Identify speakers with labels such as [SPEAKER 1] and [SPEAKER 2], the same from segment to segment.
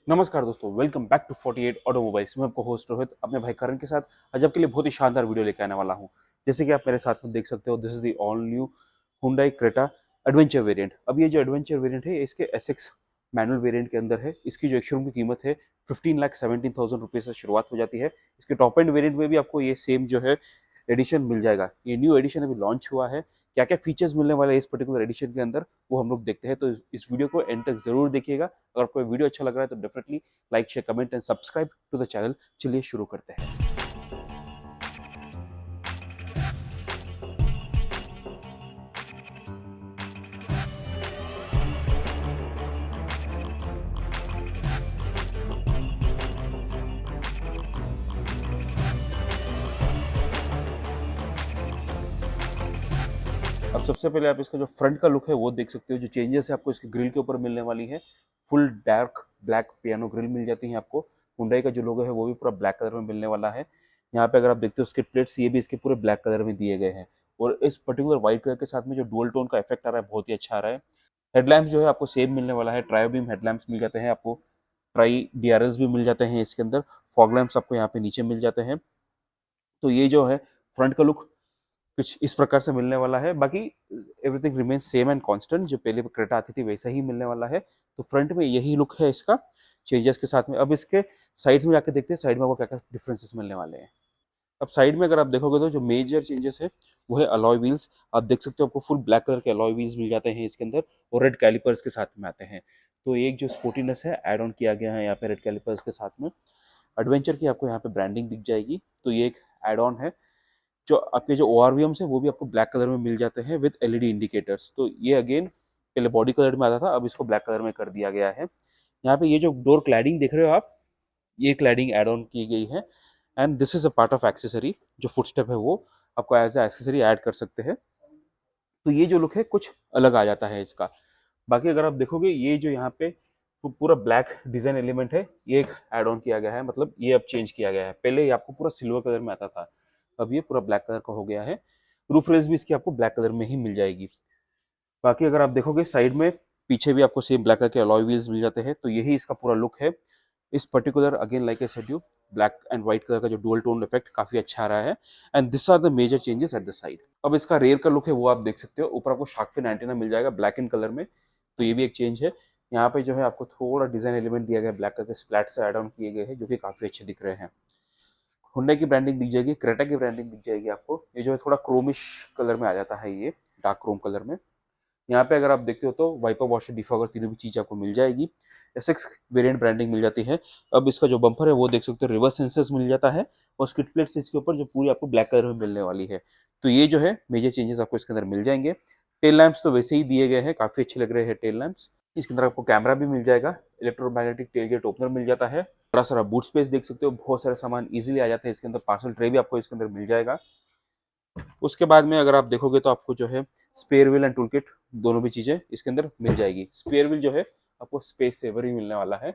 [SPEAKER 1] नमस्कार दोस्तों, welcome back to 48 automobiles. मैं आपको होस्ट रोहित अपने भाई करण के साथ आज आपके लिए बहुत ही शानदार वीडियो लेके आने वाला हूं। जैसे कि आप मेरे साथ में देख सकते हो, this is the all new Hyundai Creta adventure variant. अब ये जो एडवेंचर वेरिएंट है इसके एसएक्स मैनुअल वेरिएंट के अंदर है। इसकी जो शोरूम की कीमत है 15,17,000 रुपये से शुरुआत हो जाती है। इसके टॉप एंड वेरिएंट में भी आपको ये सेम जो है एडिशन मिल जाएगा। ये न्यू एडिशन अभी लॉन्च हुआ है। क्या क्या फीचर्स मिलने वाले हैं इस पर्टिकुलर एडिशन के अंदर, वो हम लोग देखते हैं। तो इस वीडियो को एंड तक जरूर देखिएगा। अगर आपको वीडियो अच्छा लग रहा है तो definitely like share comment and subscribe to the channel. चलिए शुरू करते हैं। अब सबसे पहले आप इसका जो फ्रंट का लुक है वो देख सकते हो। जो चेंजेस है आपको इसके ग्रिल के ऊपर मिलने वाली है, full dark black piano grill मिल जाती है आपको। हुंडई का जो लोगो है वो भी पूरा ब्लैक कलर में मिलने वाला है। यहाँ पे अगर आप देखते हो स्किड प्लेट्स, ये भी इसके पूरे ब्लैक कलर में दिए गए हैं। और इस पर्टिकुलर व्हाइट कलर के साथ में जो डुअल टोन का इफेक्ट आ रहा है बहुत ही अच्छा आ रहा है। हेडलैम्प्स जो है आपको सेम मिलने वाला है। ट्राई बीम हेडलैम्प्स मिल जाते हैं आपको। ट्राई डीआरएल्स भी मिल जाते हैं इसके अंदर। फॉग लैम्प्स आपको यहाँ पे नीचे मिल जाते हैं। तो ये जो है फ्रंट का लुक कुछ इस प्रकार से मिलने वाला है। बाकी everything remain same and constant, जो पहले क्रेटा आती थी वैसा ही मिलने वाला है। तो फ्रंट में यही लुक है इसका चेंजेस के साथ में। अब इसके साइड्स में जाके देखते हैं साइड में आपको क्या क्या डिफरेंसेस मिलने वाले हैं। अब साइड में अगर आप देखोगे तो जो मेजर चेंजेस है वो है अलॉय व्हील्स। आप देख सकते हो आपको फुल ब्लैक कलर के अलॉय व्हील्स मिल जाते हैं इसके अंदर, और रेड कैलिपर्स के साथ में आते हैं। तो एक जो स्पोर्टीनेस है ऐड ऑन किया गया है यहाँ पे रेड कैलिपर्स के साथ में। एडवेंचर की आपको यहाँ पे ब्रांडिंग दिख जाएगी, तो ये एक एड ऑन है। जो आपके जो ओआरवीएम्स है वो भी आपको ब्लैक कलर में मिल जाते हैं विद एलईडी इंडिकेटर्स। तो ये अगेन पहले बॉडी कलर में आता था, अब इसको ब्लैक कलर में कर दिया गया है। यहाँ पे ये जो डोर क्लैडिंग देख रहे हो आप, ये क्लैडिंग एड ऑन की गई है। And this is a part of accessory. जो फुटस्टेप है वो आपको एज ए एक्सेसरी ऐड कर सकते हैं। तो ये जो लुक है कुछ अलग आ जाता है इसका। बाकी अगर आप देखोगे ये जो यहाँ पे पूरा ब्लैक डिजाइन एलिमेंट है, ये एक एड ऑन किया गया है। मतलब ये अब चेंज किया गया है। पहले ये आपको पूरा सिल्वर कलर में आता था, अब ये पूरा ब्लैक कलर का हो गया है। रूफ रेल्स भी इसकी आपको ब्लैक कलर में ही मिल जाएगी। बाकी अगर आप देखोगे साइड में पीछे भी आपको सेम ब्लैक कलर के अलॉय व्हील्स मिल जाते हैं। तो यही इसका पूरा लुक है। इस particular again like I said you, black and white colour का जो डुअल टोन इफेक्ट काफी अच्छा आ रहा है। And this are the major changes at the side. अब इसका रेयर का लुक है वो आप देख सकते हो। ऊपर आपको शार्क फिन एंटीना मिल जाएगा ब्लैक इन कलर में। तो ये भी एक चेंज है। यहाँ पे जो है आपको थोड़ा डिजाइन एलिमेंट दिया गया है, ब्लैक कलर के स्प्लैट से एड ऑन किए गए हैं, जो कि काफी अच्छे दिख रहे हैं। हुंडई की ब्रांडिंग दिख जाएगी, क्रेटा की ब्रांडिंग दिख जाएगी आपको। ये जो है थोड़ा क्रोमिश कलर में आ जाता है, ये डार्क क्रोम कलर में। यहाँ पे अगर आप देखते हो तो वाइपर वॉशर डिफॉगर तीनों भी चीज आपको मिल जाएगी। एसएक्स वेरिएंट ब्रांडिंग मिल जाती है। अब इसका जो बम्पर है वो देख सकते हो, रिवर्स सेंसर्स मिल जाता है। और स्किड प्लेट्स इसके ऊपर जो पूरी आपको ब्लैक कलर में मिलने वाली है। तो ये जो है मेजर चेंजेस आपको इसके अंदर मिल जाएंगे। टेल लैंप्स तो वैसे ही दिए गए हैं, काफी अच्छे लग रहे हैं टेल लैंप्स। इसके अंदर आपको कैमरा भी मिल जाएगा, इलेक्ट्रोमैग्नेटिक टेलगेट ओपनर मिल जाता है। बड़ा सारा बूट स्पेस देख सकते हो, बहुत सारे सामान इजीली आ जाते हैं इसके अंदर। पार्सल ट्रे भी आपको इसके अंदर मिल जाएगा। उसके बाद में अगर आप देखोगे तो आपको जो है spare wheel and tool kit दोनों भी चीजें इसके अंदर मिल जाएगी। स्पेयर व्हील जो है आपको स्पेस सेवर ही मिलने वाला है।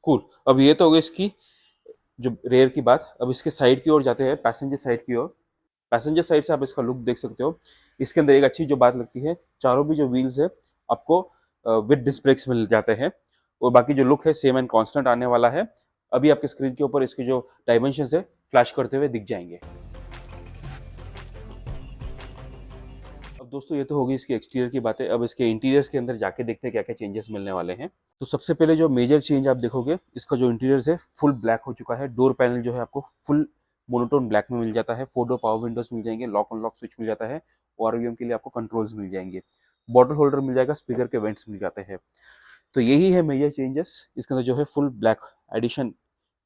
[SPEAKER 1] कूल। अब ये तो हो गई इसकी जो रेयर की बात। अब इसके साइड की ओर जाते हैं, पैसेंजर साइड की ओर। पैसेंजर साइड से आप इसका लुक देख सकते हो। इसके अंदर एक अच्छी जो बात लगती है, चारों भी जो व्हील्स है आपको विद डिस्क ब्रेक्स मिल जाते हैं। और बाकी जो लुक है सेम एंड कांस्टेंट आने वाला है। अभी आपके स्क्रीन के ऊपर इसके जो डायमेंशन है फ्लैश करते हुए दिख जाएंगे। अब दोस्तों ये तो होगी इसकी एक्सटीरियर की बातें। अब इसके इंटीरियर्स के अंदर जाके देखते हैं क्या क्या चेंजेस मिलने वाले हैं। तो सबसे पहले जो मेजर चेंज आप देखोगे, इसका जो इंटीरियर्स है फुल ब्लैक हो चुका है। डोर पैनल जो है आपको फुल मोनोटोन ब्लैक में मिल जाता है। 4 डोर पावर विंडोज मिल जाएंगे, लॉक अनलॉक स्विच मिल जाता है। ओआरवीएम के लिए आपको कंट्रोल्स मिल जाएंगे। बॉटल होल्डर मिल जाएगा, स्पीकर के वेंट्स मिल जाते हैं। तो यही है मेजर चेंजेस। इसके अंदर जो है फुल ब्लैक एडिशन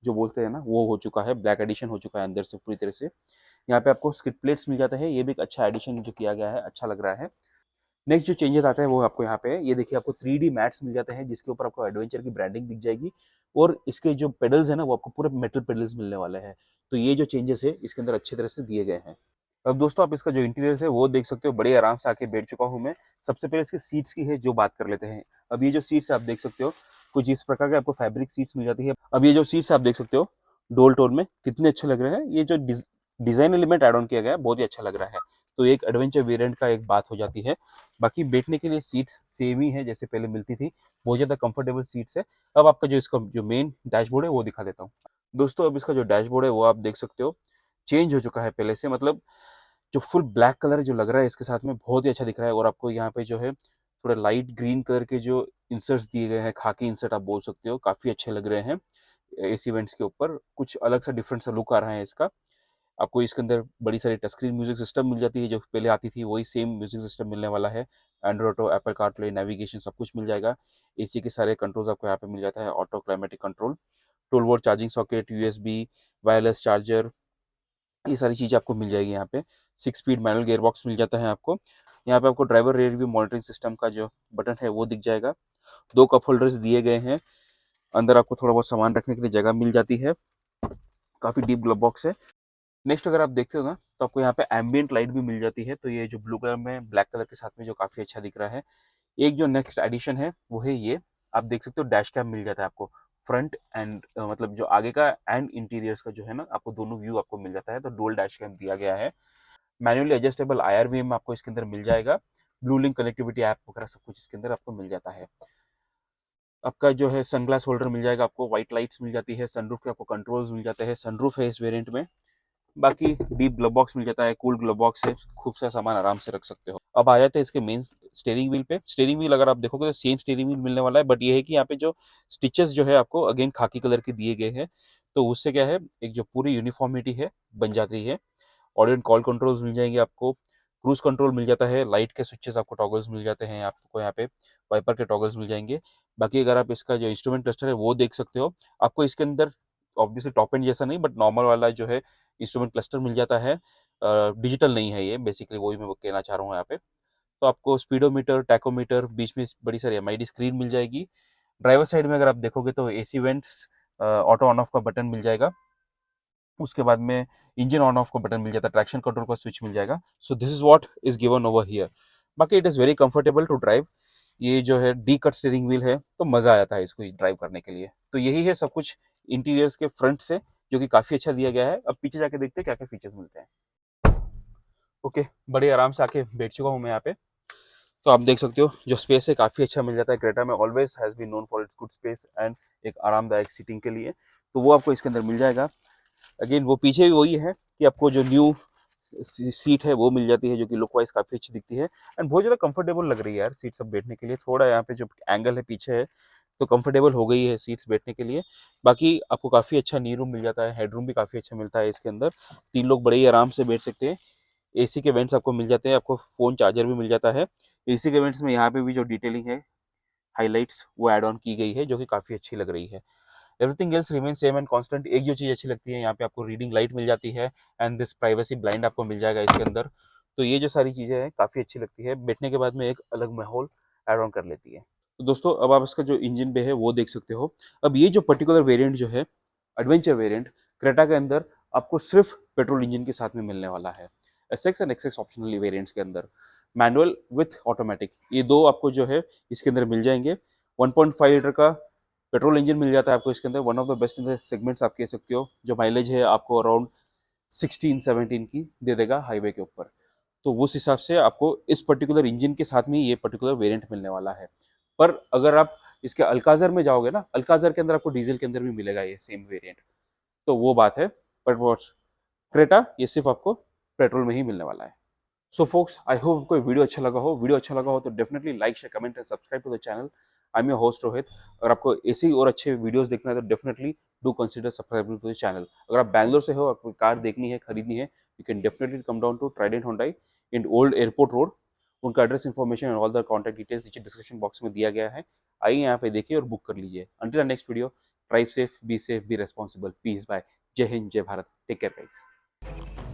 [SPEAKER 1] जो बोलते हैं ना, वो हो चुका है। ब्लैक एडिशन हो चुका है अंदर से पूरी तरह से। यहाँ पे आपको स्किड प्लेट्स मिल जाते हैं, ये भी एक अच्छा एडिशन जो किया गया है, अच्छा लग रहा है। नेक्स्ट जो चेंजेस आता है वो आपको यहाँ पे है। ये देखिए आपको 3D मैट्स मिल जाते हैं, जिसके ऊपर आपको एडवेंचर की ब्रांडिंग दिख जाएगी। और इसके जो पेडल्स है ना वो आपको पूरे मेटल पेडल्स मिलने वाले हैं। तो ये जो चेंजेस है इसके अंदर अच्छी तरह से दिए गए हैं। अब दोस्तों आप इसका जो इंटीरियर है वो देख सकते हो, बड़े आराम से आके बैठ चुका हूँ मैं। सबसे पहले इसकी सीट्स की है जो बात कर लेते हैं। अब ये जो सीट्स आप देख सकते हो, कुछ इस प्रकार के आपको फैब्रिक सीट्स मिल जाती है। अब ये जो सीट्स आप देख सकते हो डोल टोन में कितने अच्छे लग रहे हैं। ये जो डिजाइन एलिमेंट एड ऑन किया गया है बहुत ही अच्छा लग रहा है। तो एक एडवेंचर वेरिएंट का एक बात हो जाती है। बाकी बैठने के लिए सीट्स सेम ही है जैसे पहले मिलती थी, बहुत ज़्यादा कंफर्टेबल सीट्स है। अब आपका जो इसका जो मेन डैशबोर्ड है वो दिखा देता हूँ। दोस्तों अब इसका जो डैशबोर्ड है वो आप देख सकते हो चेंज हो चुका है पहले से, मतलब जो फुल ब्लैक कलर जो लग रहा है इसके साथ में बहुत ही अच्छा दिख रहा है। और आपको यहाँ पे जो है थोड़ा लाइट ग्रीन कलर के जो इंसर्ट्स दिए गए हैं, खाकी इंसर्ट आप बोल सकते हो, काफ़ी अच्छे लग रहे हैं। एसी वेंट्स के ऊपर कुछ अलग सा डिफरेंट सा लुक आ रहा है इसका। आपको इसके अंदर बड़ी सारी टच स्क्रीन म्यूजिक सिस्टम मिल जाती है, जो पहले आती थी वही सेम म्यूजिक सिस्टम मिलने वाला है। Android auto, Apple CarPlay, navigation सब कुछ मिल जाएगा। एसी के सारे कंट्रोल्स आपको यहाँ पे मिल जाता है, auto climatic control, 12 volt charging socket, USB, wireless charger, ये सारी चीज़ें आपको मिल जाएगी यहाँ पे। 6 स्पीड मैनुअल गियर बॉक्स मिल जाता है आपको। यहाँ पे आपको driver rear view monitoring system का जो बटन है वो दिख जाएगा। 2 कप होल्डर्स दिए गए हैं। अंदर आपको थोड़ा बहुत सामान रखने के लिए जगह मिल जाती है। काफ़ी डीप ग्लव बॉक्स है। नेक्स्ट अगर आप देखते हो ना तो आपको यहाँ पे एम्बियंट लाइट भी मिल जाती है, तो ये जो ब्लू कलर में ब्लैक कलर के साथ में जो काफ़ी अच्छा दिख रहा है। एक जो नेक्स्ट एडिशन है वो है ये, आप देख सकते हो डैश कैम मिल जाता है आपको। फ्रंट एंड मतलब जो आगे का एंड इंटीरियर्स का जो है ना, आपको दोनों व्यू आपको मिल जाता है, तो डुअल डैश कैम दिया गया है। मैनुअली एडजस्टेबल IRVM आपको इसके अंदर मिल जाएगा। ब्लू लिंक कनेक्टिविटी ऐप वगैरह सब कुछ इसके अंदर आपको मिल जाता है। आपका जो है सनग्लास होल्डर मिल जाएगा आपको, व्हाइट लाइट्स मिल जाती है, सनरूफ के आपको कंट्रोल्स मिल जाते हैं, सनरूफ है इस वेरिएंट में। बाकी डीप ग्लव बॉक्स मिल जाता है, कूल ग्लव बॉक्स है, खूब सा सामान आराम से रख सकते हो। अब आ जाते हैं इसके मेन स्टीयरिंग व्हील पे। स्टीयरिंग व्हील अगर आप देखोगे तो सेम स्टीयरिंग व्हील मिलने वाला है, बट ये है कि यहाँ पे जो स्टिचेस जो है आपको अगेन खाकी कलर के दिए गए हैं, तो उससे क्या है एक जो पूरी यूनिफॉर्मिटी है बन जाती है। ऑडियो एंड कॉल कंट्रोल्स मिल जाएंगे आपको, क्रूज कंट्रोल मिल जाता है, लाइट के स्विचेस आपको टॉगल्स मिल जाते हैं आपको यहाँ पे, वाइपर के टॉगल्स मिल जाएंगे। बाकी अगर आप इसका जो इंस्ट्रूमेंट क्लस्टर है वो देख सकते हो, आपको इसके अंदर ऑब्वियसली टॉप एंड जैसा नहीं बट नॉर्मल वाला जो है इंस्ट्रूमेंट क्लस्टर मिल जाता है। डिजिटल नहीं है ये, बेसिकली वही मैं कहना चाह रहा हूँ यहाँ पे। तो आपको स्पीडोमीटर, टैकोमीटर, बीच में बड़ी सारी MID स्क्रीन मिल जाएगी। ड्राइवर साइड में अगर आप देखोगे तो AC vents, auto on off का बटन मिल जाएगा। उसके बाद में इंजन ऑन ऑफ का बटन मिल जाता है, ट्रैक्शन कंट्रोल का स्विच मिल जाएगा। So this is what is given over here. बाकी it is very comfortable to drive. ये जो है डी कट स्टीयरिंग व्हील है, तो मज़ा आ जाता है इसको ड्राइव करने के लिए। तो यही है सब कुछ इंटीरियर्स के फ्रंट से, जो कि काफ़ी अच्छा दिया गया है। अब पीछे जाके देखते हैं क्या क्या फीचर्स मिलते हैं। ओके, बड़े आराम से आके बैठ चुका हूँ मैं यहाँ पे। तो आप देख सकते हो जो स्पेस है काफ़ी अच्छा मिल जाता है। क्रेटा में always has been known for its good space and एक आरामदायक सीटिंग के लिए, तो वो आपको इसके अंदर मिल जाएगा। अगेन वो पीछे भी वही है कि आपको जो न्यू सीट है वो मिल जाती है, जो कि लुक वाइज काफ़ी अच्छी दिखती है एंड बहुत ज़्यादा कंफर्टेबल लग रही है यार सीट सब बैठने के लिए। थोड़ा यहाँ पे जो एंगल है पीछे है तो कंफर्टेबल हो गई है सीट्स बैठने के लिए। बाकी आपको काफ़ी अच्छा नी रूम मिल जाता है, हेडरूम भी काफ़ी अच्छा मिलता है इसके अंदर। 3 लोग बड़े ही आराम से बैठ सकते हैं। AC के वेंट्स आपको मिल जाते हैं, आपको फ़ोन चार्जर भी मिल जाता है। AC के वेंट्स में यहाँ पे भी जो डिटेलिंग है, हाइलाइट्स, वो ऐड ऑन की गई है, जो कि काफ़ी अच्छी लग रही है। Everything else remain same and constant. एक जो चीज़ अच्छी लगती है यहाँ पे आपको रीडिंग लाइट मिल जाती है एंड दिस प्राइवेसी ब्लाइंड आपको मिल जाएगा इसके अंदर। तो ये जो सारी चीज़ें हैं काफ़ी अच्छी लगती है, बैठने के बाद में एक अलग माहौल ऐड ऑन कर लेती है। तो दोस्तों अब आप इसका जो इंजन बे है वो देख सकते हो। अब ये जो पर्टिकुलर वेरिएंट जो है एडवेंचर वेरिएंट क्रेटा के अंदर, आपको सिर्फ पेट्रोल इंजन के साथ में मिलने वाला है। SX and XX optional variants के अंदर मैनुअल विथ ऑटोमेटिक, ये दो आपको जो है इसके अंदर मिल जाएंगे। 1.5 लीटर का पेट्रोल इंजन मिल जाता है आपको इसके अंदर, one of the best in the segments आप कह सकते हो। जो माइलेज है आपको अराउंड 16-17 की दे देगा हाईवे के ऊपर। तो उस हिसाब से आपको इस पर्टिकुलर इंजन के साथ में ये पर्टिकुलर वेरिएंट मिलने वाला है। पर अगर आप इसके अल्काज़र में जाओगे ना, अल्काज़र के अंदर आपको डीजल के अंदर भी मिलेगा ये सेम वेरिएंट, तो वो बात है। बट वो क्रेटा ये सिर्फ आपको पेट्रोल में ही मिलने वाला है। सो फोक्स, आई होप आपको वीडियो अच्छा लगा हो। वीडियो अच्छा लगा हो तो definitely like, share, comment and subscribe to the channel. I am your host Rohit. अगर आपको ऐसे ही और अच्छे वीडियोस देखना है तो definitely do consider subscribing to the channel. अगर आप बैंगलोर से हो, आपको कार देखनी है, खरीदनी है, you can definitely come down to Trident Hyundai in old airport road. उनका address information and all the contact details नीचे डिस्क्रिप्शन बॉक्स में दिया गया है। आइए यहाँ पे देखिए और बुक कर लीजिए। Until next video, drive safe, be responsible, peace bye. जय हिंद, जय भारत, टेक केयर गाइस।